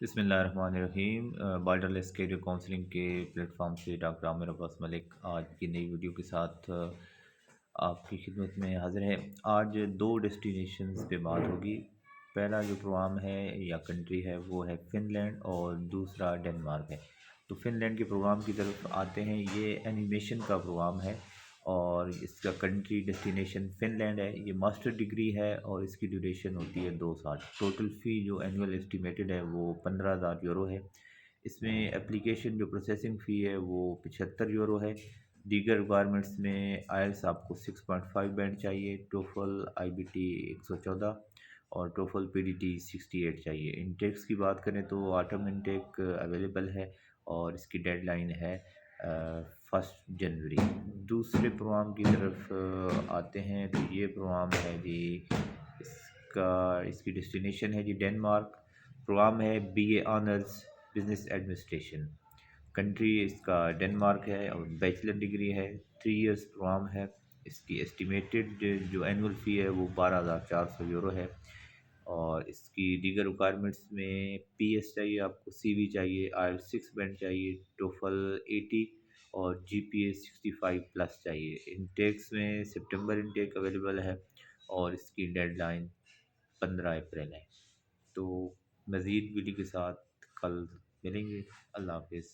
بسم اللہ الرحمن الرحیم۔ بارڈر لیس کیریئر کاؤنسلنگ کے پلیٹ فارم سے ڈاکٹر عامر عباس ملک آج کی نئی ویڈیو کے ساتھ آپ کی خدمت میں حاضر ہے۔ آج دو ڈیسٹینیشنز پہ بات ہوگی۔ پہلا جو پروگرام ہے یا کنٹری ہے وہ ہے فن لینڈ اور دوسرا ڈنمارک ہے۔ تو فن لینڈ کے پروگرام کی طرف آتے ہیں۔ یہ اینیمیشن کا پروگرام ہے اور اس کا کنٹری ڈیسٹینیشن فن لینڈ ہے۔ یہ ماسٹر ڈگری ہے اور اس کی ڈیوریشن ہوتی ہے 2 سال۔ ٹوٹل فی جو اینول اسٹیمیٹڈ ہے وہ 15,000 یورو ہے۔ اس میں اپلیکیشن جو پروسیسنگ فی ہے وہ 75 یورو ہے۔ دیگر ریکوائرمنٹس میں آئلس آپ کو 6.5 بینڈ چاہیے، ٹوفل آئی بی ٹی 114 اور ٹوفل پی ڈی ٹی 68 چاہیے۔ انٹیکس کی بات کریں تو آٹم انٹیک اویلیبل ہے اور اس کی ڈیڈ لائن ہے 1 جنوری۔ دوسرے پروگرام کی طرف آتے ہیں تو یہ پروگرام ہے جی اس اس کی ڈیسٹینیشن ہے جی ڈنمارک۔ پروگرام ہے B A honours business administration. Country اس کا ڈنمارک ہے اور بیچلر ڈگری ہے۔ 3 ایئرس پروگرام ہے۔ اس کی اسٹیمیٹڈ جو اینول فی ہے وہ 12,400 یورو ہے اور اس کی دیگر ریکوائرمنٹس میں پی ایس چاہیے، آپ کو سی وی چاہیے، آئل 6 بینڈ چاہیے، ٹوفل 80 اور جی پی اے 65 پلس چاہیے۔ انٹیکس میں سپٹمبر انٹیک اویلیبل ہے اور اس کی ڈیڈ لائن 15 اپریل ہے۔ تو مزید ویڈیو کے ساتھ کل ملیں گے۔ اللہ حافظ۔